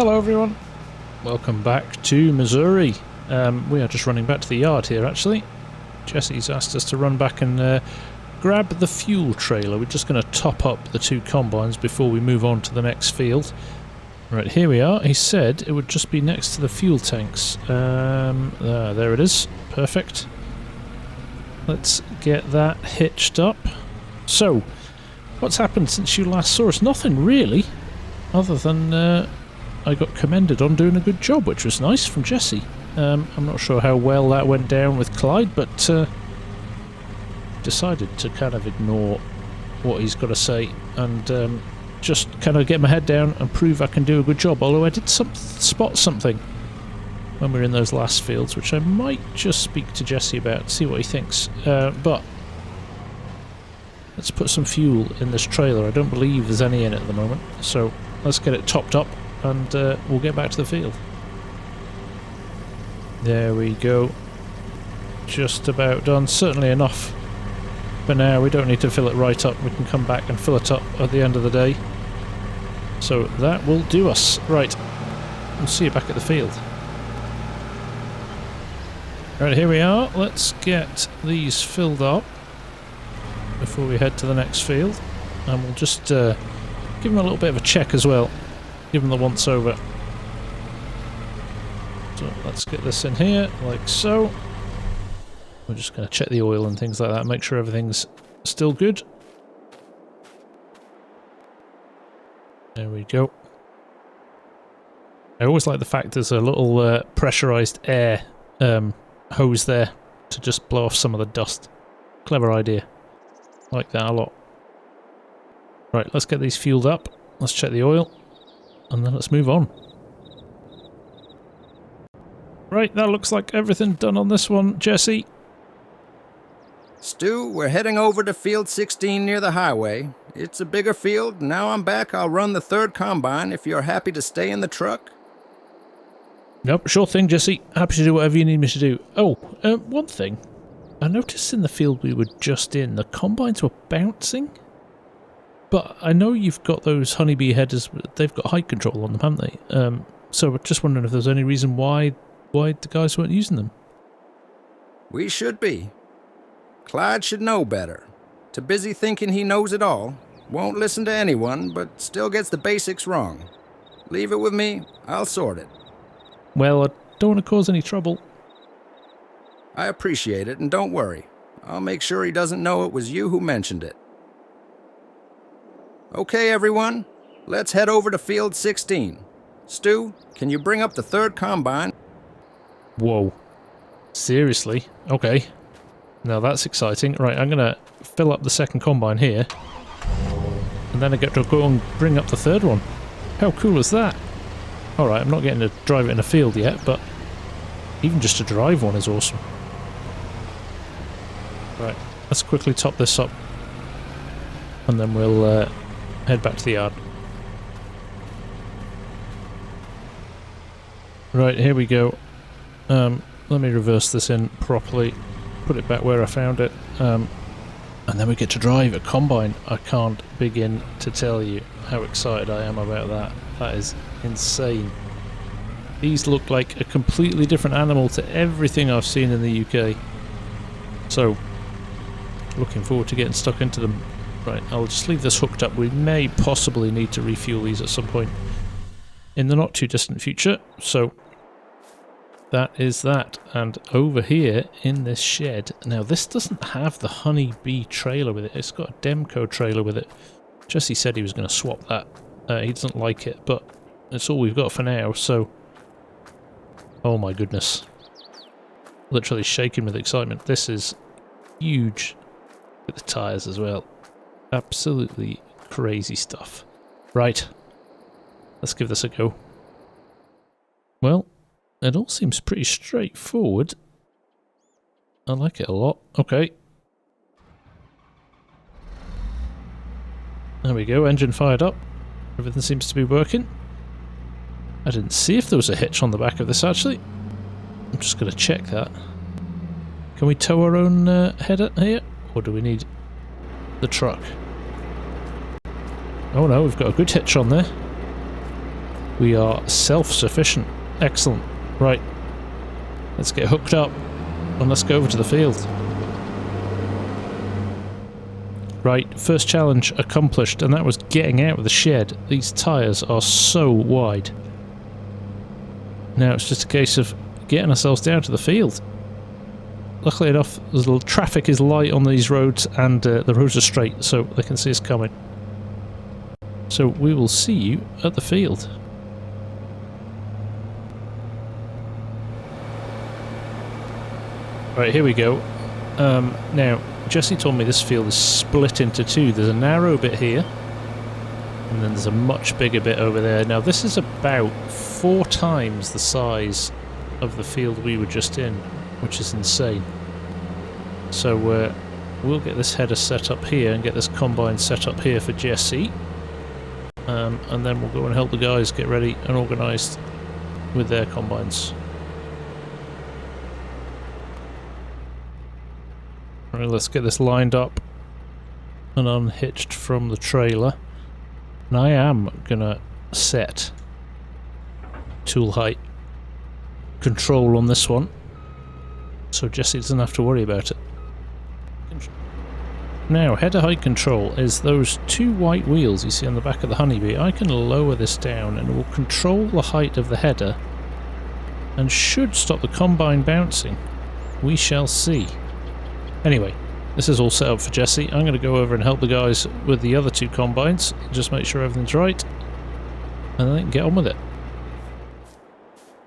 Hello everyone, welcome back to Missouri. We are just running back to the yard here actually. Jesse's asked us to run back and grab the fuel trailer. We're just going to top up the two combines before we move on to the next field. Right, here we are. He said it would just be next to the fuel tanks. There it is. Perfect. Let's get that hitched up. So, what's happened since you last saw us? Nothing really, other than I got commended on doing a good job, which was nice from Jesse. I'm not sure how well that went down with Clyde, but decided to kind of ignore what he's got to say and just kind of get my head down and prove I can do a good job. Although I did spot something when we were in those last fields, which I might just speak to Jesse about, see what he thinks. But let's put some fuel in this trailer. I don't believe there's any in it at the moment, so let's get it topped up and we'll get back to the field. There we go. Just about done. Certainly enough for now. We don't need to fill it right up. We can come back and fill it up at the end of the day. So that will do us. Right. We'll see you back at the field. Right, here we are. Let's get these filled up before we head to the next field. And we'll just give them a little bit of a check as well. Give them the once over. So let's get this in here, like so. We're just going to check the oil and things like that, make sure everything's still good. There we go. I always like the fact there's a little pressurized air hose there to just blow off some of the dust. Clever idea. Like that a lot. Right, let's get these fueled up. Let's check the oil. And then let's move on. Right, that looks like everything done on this one, Jesse. Stu, we're heading over to field 16 near the highway. It's a bigger field. Now I'm back. I'll run the third combine if you're happy to stay in the truck. Nope, sure thing, Jesse. Happy to do whatever you need me to do. Oh, one thing. I noticed in the field we were just in, the combines were bouncing. But I know you've got those honeybee headers, they've got height control on them, haven't they? So we're just wondering if there's any reason why the guys weren't using them. We should be. Clyde should know better. Too busy thinking he knows it all. Won't listen to anyone, but still gets the basics wrong. Leave it with me. I'll sort it. Well, I don't want to cause any trouble. I appreciate it, and don't worry. I'll make sure he doesn't know it was you who mentioned it. Okay, everyone. Let's head over to field 16. Stu, can you bring up the third combine? Whoa. Seriously? Okay. Now that's exciting. Right, I'm going to fill up the second combine here. And then I get to go and bring up the third one. How cool is that? Alright, I'm not getting to drive it in a field yet, but even just to drive one is awesome. Right, let's quickly top this up. And then we'll head back to the yard. Right, here we go. Let me reverse this in properly. Put it back where I found it. And then we get to drive a combine. I can't begin to tell you how excited I am about that. That is insane. These look like a completely different animal to everything I've seen in the UK. So, looking forward to getting stuck into them. Right, I'll just leave this hooked up. We may possibly need to refuel these at some point in the not too distant future. So, that is that. And over here in this shed, now this doesn't have the honeybee trailer with it. It's got a Demco trailer with it. Jesse said he was going to swap that. He doesn't like it, but it's all we've got for now. So, oh my goodness. Literally shaking with excitement. This is huge with the tyres as well. Absolutely crazy stuff. Right. Let's give this a go. Well, it all seems pretty straightforward. I like it a lot. Okay. There we go, engine fired up. Everything seems to be working. I didn't see if there was a hitch on the back of this actually. I'm just going to check that. Can we tow our own header here? Or do we need the truck? Oh no, we've got a good hitch on there. We are self-sufficient. Excellent. Right. Let's get hooked up and let's go over to the field. Right, first challenge accomplished, and that was getting out of the shed. These tyres are so wide. Now it's just a case of getting ourselves down to the field. Luckily enough, the traffic is light on these roads, and the roads are straight, so they can see us coming. So we will see you at the field. Right, here we go. Now, Jesse told me this field is split into two. There's a narrow bit here, and then there's a much bigger bit over there. Now, this is about 4 times the size of the field we were just in, which is insane. So, we'll get this header set up here and get this combine set up here for Jesse. And then we'll go and help the guys get ready and organised with their combines. Right, let's get this lined up and unhitched from the trailer. And I am gonna set tool height control on this one, so Jesse doesn't have to worry about it. Now, header height control is those 2 white wheels you see on the back of the Honeybee. I can lower this down and it will control the height of the header and should stop the combine bouncing. We shall see. Anyway, this is all set up for Jesse. I'm going to go over and help the guys with the other 2 combines, just make sure everything's right, and then get on with it.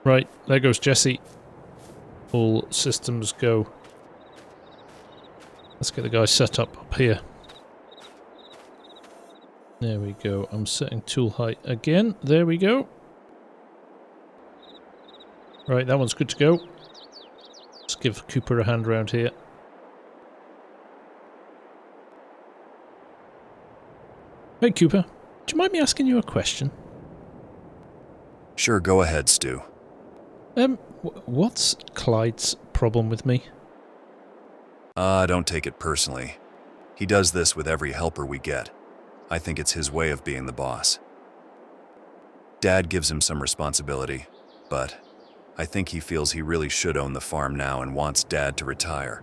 Right, there goes Jesse. All systems go. Let's get the guys set up here. There we go. I'm setting tool height again. There we go. Right, that one's good to go. Let's give Cooper a hand around here. Hey Cooper, do you mind me asking you a question? Sure, go ahead, Stu. What's Clyde's problem with me? Don't take it personally. He does this with every helper we get. I think it's his way of being the boss. Dad gives him some responsibility, but I think he feels he really should own the farm now and wants Dad to retire.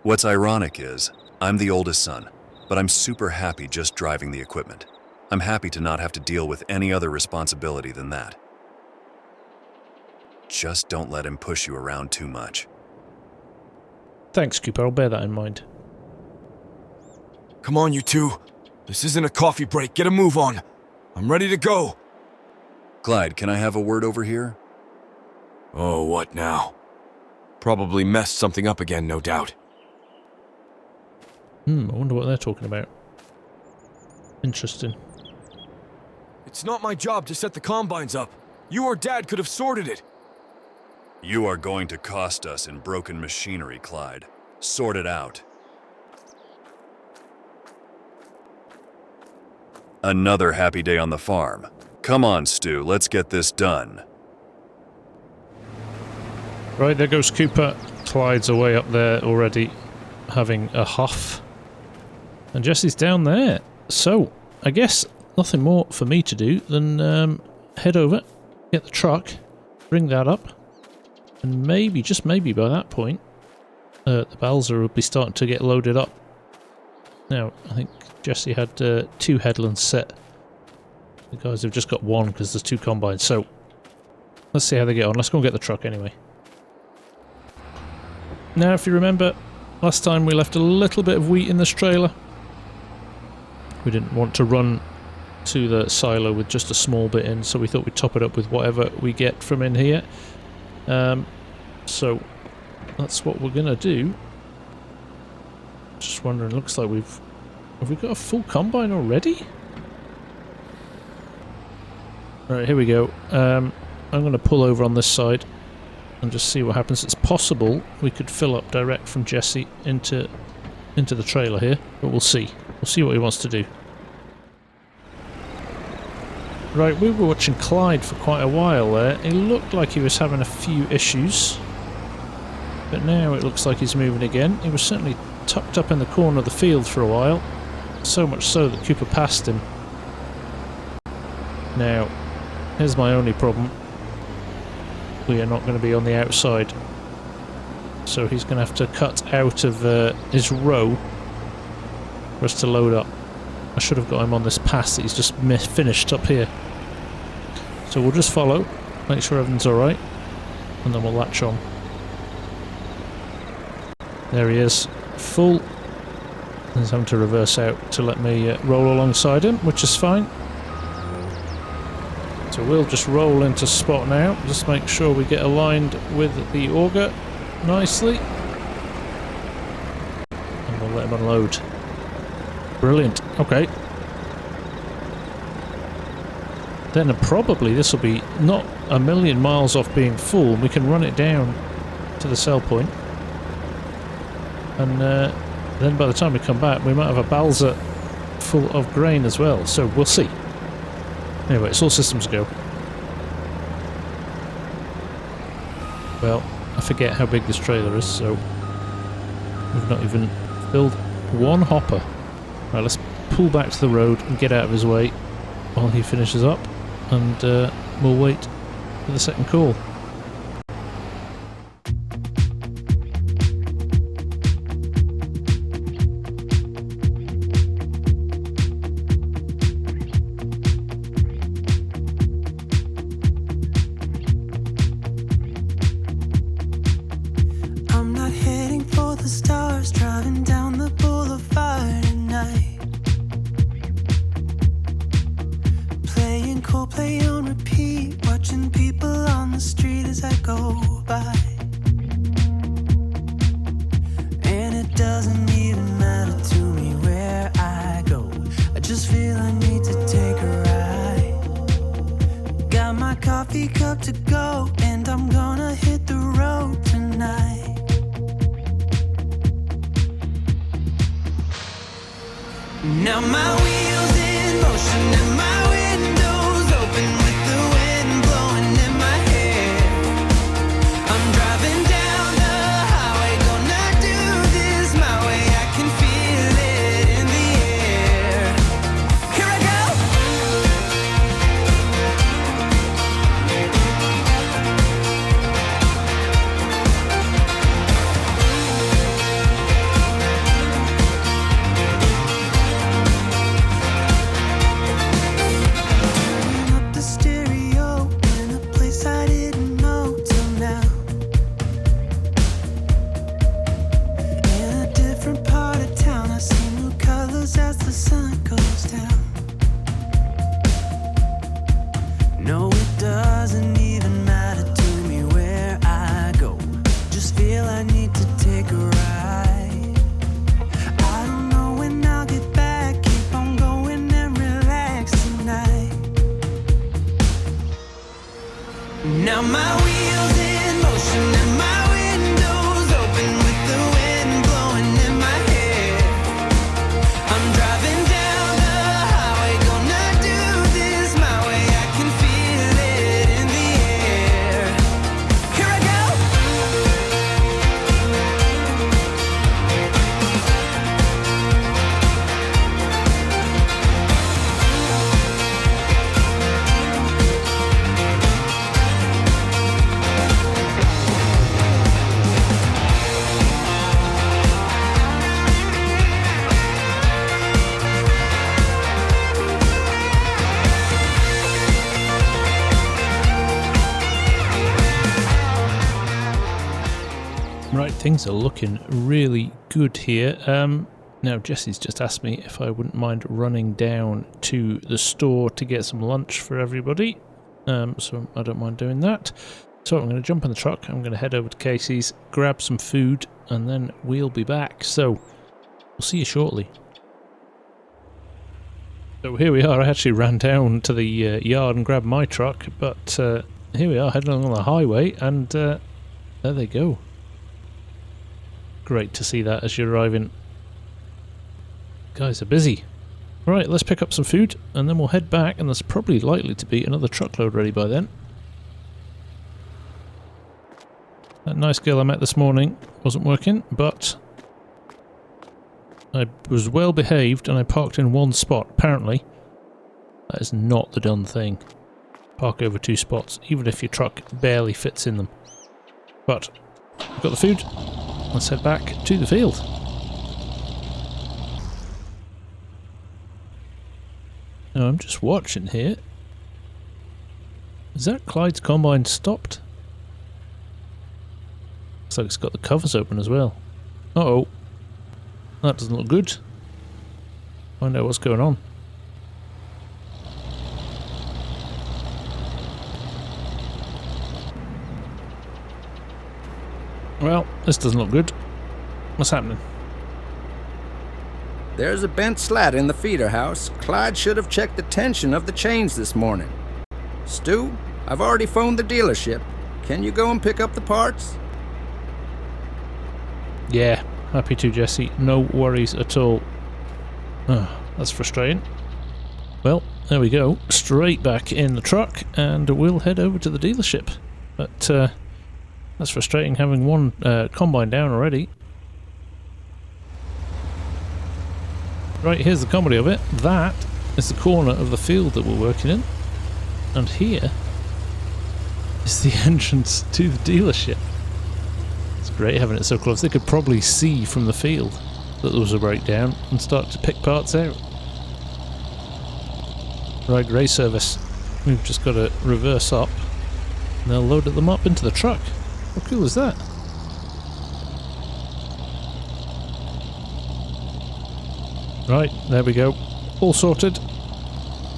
What's ironic is, I'm the oldest son, but I'm super happy just driving the equipment. I'm happy to not have to deal with any other responsibility than that. Just don't let him push you around too much. Thanks, Cooper. I'll bear that in mind. Come on, you two. This isn't a coffee break. Get a move on. I'm ready to go. Clyde, can I have a word over here? Oh, what now? Probably messed something up again, no doubt. I wonder what they're talking about. Interesting. It's not my job to set the combines up. You or Dad could have sorted it. You are going to cost us in broken machinery, Clyde. Sort it out. Another happy day on the farm. Come on, Stu, let's get this done. Right, there goes Cooper. Clyde's away up there already, having a huff. And Jesse's down there. So, I guess nothing more for me to do than head over, get the truck, bring that up, and maybe, just maybe by that point, the Balzer will be starting to get loaded up. Now, I think Jesse had 2 headlands set. The guys have just got 1 because there's 2 combines. So, let's see how they get on. Let's go and get the truck anyway. Now, if you remember, last time we left a little bit of wheat in this trailer. We didn't want to run to the silo with just a small bit in, so we thought we'd top it up with whatever we get from in here. So that's what we're gonna do. Just wondering, looks like have we got a full combine already? Right, here we go. I'm gonna pull over on this side and just see what happens. It's possible we could fill up direct from Jesse into the trailer here, but we'll see. We'll see what he wants to do. Right, we were watching Clyde for quite a while there. It looked like he was having a few issues, but now it looks like he's moving again. He was certainly tucked up in the corner of the field for a while, so much so that Cooper passed him. Now, Here's my only problem. We are not going to be on the outside. So he's going to have to cut out of his row for us to load up. I should have got him on this pass that he's just finished up here. So we'll just follow, make sure everything's alright, and then we'll latch on. There he is, full. He's having to reverse out to let me roll alongside him, which is fine. So we'll just roll into spot now, just make sure we get aligned with the auger nicely. And we'll let him unload. Brilliant, okay. Then probably this will be not a million miles off being full, and we can run it down to the sell point. And then by the time we come back, we might have a balsa full of grain as well, so we'll see. Anyway, it's all systems go. Well, I forget how big this trailer is, so we've not even filled one hopper. Right, let's pull back to the road and get out of his way while he finishes up, and we'll wait for the second call. I'm not heading for the stars, driving down the boulevard at night, playing Coldplay on repeat, watching people on the street as I go by. And it doesn't even matter to me where I go, I just feel I need to take a ride. Got my coffee cup to go, and I'm gonna hit the road tonight. Now my wheels in motion and my windows open with the wind blowing in my hair. I'm driving down the highway, gonna do this my way. I can feel it in the air. Here I go. Turning up the stereo in a place I didn't know till now. In a different part of town, I see new colors as the sun goes down. No, it doesn't even matter to me where I go, just feel I need to take a ride. I don't know when I'll get back, keep on going and relax tonight. Now my wheels in motion and my windows open with the wind blowing in my hair. I'm driving down the highway, gonna do this my way. I can feel it in the air. Here I go. Right, things are looking really good here. Now Jesse's just asked me if I wouldn't mind running down to the store to get some lunch for everybody. So I don't mind doing that. So I'm going to jump in the truck, I'm going to head over to Casey's, grab some food, and then we'll be back. So we'll see you shortly. So here we are. I actually ran down to the yard and grabbed my truck, but here we are heading along the highway, and there they go. Great to see that as you're arriving. Guys are busy. Right, let's pick up some food and then we'll head back, and there's probably likely to be another truckload ready by then. That nice girl I met this morning wasn't working, but I was well behaved and I parked in one spot. Apparently, that is not the done thing. park over 2 spots, even if your truck barely fits in them. But we've got the food. Let's head back to the field. Now I'm just watching here. Is that Clyde's combine stopped? Looks like it's got the covers open as well. Uh-oh. That doesn't look good. Find out what's going on. Well, this doesn't look good. What's happening? There's a bent slat in the feeder house. Clyde should have checked the tension of the chains this morning. Stu, I've already phoned the dealership. Can you go and pick up the parts? Yeah, happy to, Jesse. No worries at all. That's frustrating. Well, there we go. Straight back in the truck, and we'll head over to the dealership. But that's frustrating having one combine down already. Right, here's the comedy of it. That is the corner of the field that we're working in. And here is the entrance to the dealership. It's great having it so close. They could probably see from the field that there was a breakdown and start to pick parts out. Right, grey service. We've just got to reverse up and they'll load them up into the truck. How cool is that? Right, there we go. All sorted.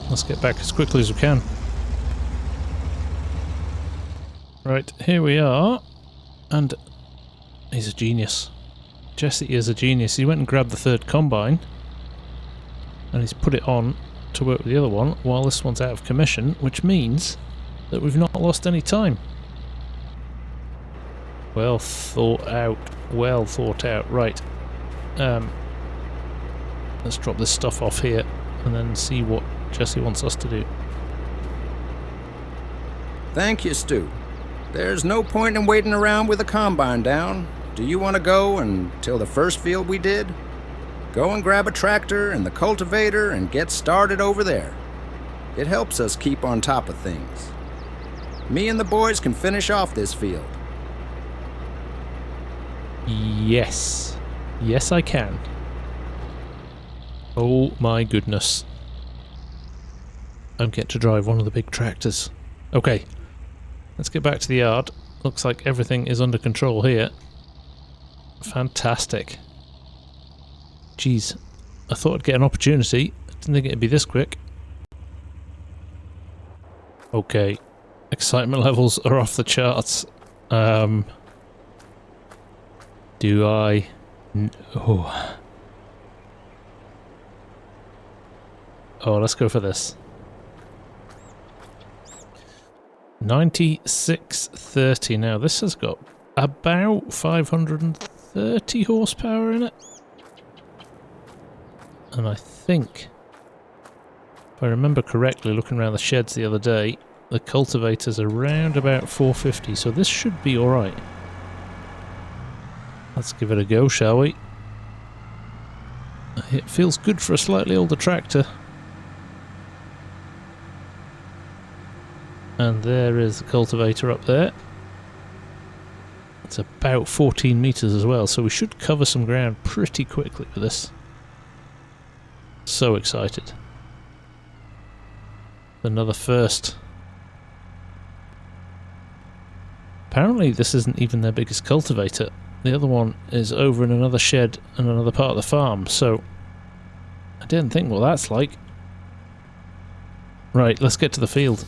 Let's get back as quickly as we can. Right, here we are. And he's a genius. Jesse is a genius. He went and grabbed the third combine and he's put it on to work with the other one while this one's out of commission, which means that we've not lost any time. Well thought out. Well thought out. Right. Let's drop this stuff off here and then see what Jesse wants us to do. Thank you, Stu. There's no point in waiting around with the combine down. Do you want to go until the first field we did? Go and grab a tractor and the cultivator and get started over there. It helps us keep on top of things. Me and the boys can finish off this field. Yes. Yes, I can. Oh my goodness. I'm getting to drive one of the big tractors. Okay. Let's get back to the yard. Looks like everything is under control here. Fantastic. Jeez. I thought I'd get an opportunity. I didn't think it'd be this quick. Okay. Excitement levels are off the charts. Do I... Oh. Oh, let's go for this. 9630. Now, this has got about 530 horsepower in it. And I think, if I remember correctly, looking around the sheds the other day, the cultivator's around about 450, so this should be alright. Let's give it a go, shall we? It feels good for a slightly older tractor. And there is the cultivator up there. It's about 14 meters as well, so we should cover some ground pretty quickly with this. So excited. Another first. Apparently this isn't even their biggest cultivator. The other one is over in another shed and another part of the farm, so I didn't think what that's like. Right, let's get to the field.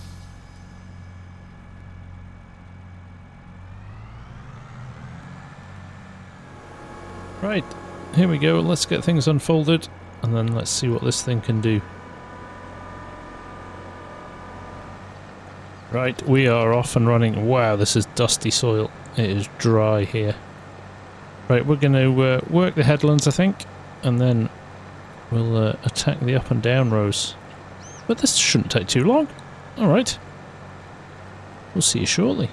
Right, here we go. Let's get things unfolded and then let's see what this thing can do. Right, we are off and running. Wow, this is dusty soil. It is dry here. Right, we're going to work the headlands, I think, and then we'll attack the up and down rows. But this shouldn't take too long. Alright. We'll see you shortly.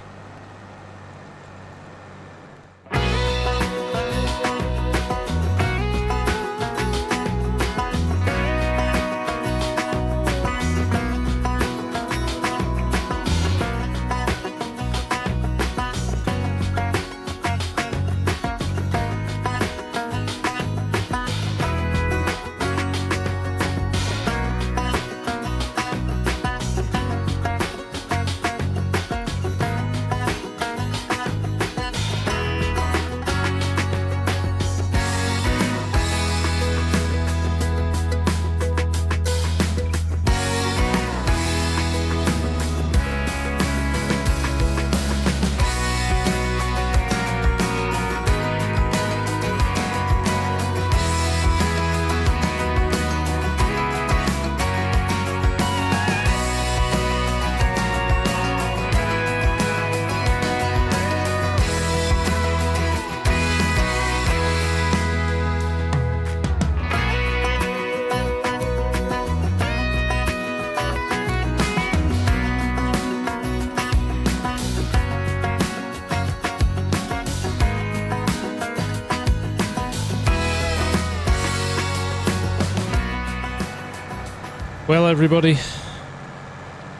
Well, everybody,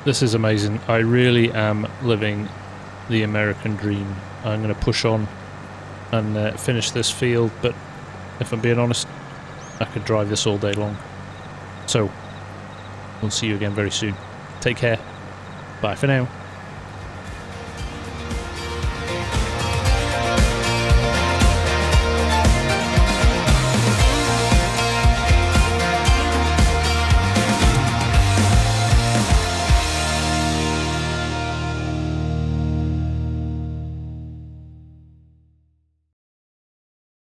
this is amazing. I really am living the American dream. I'm going to push on and finish this field, but if I'm being honest, I could drive this all day long. So, we'll see you again very soon. Take care. Bye for now.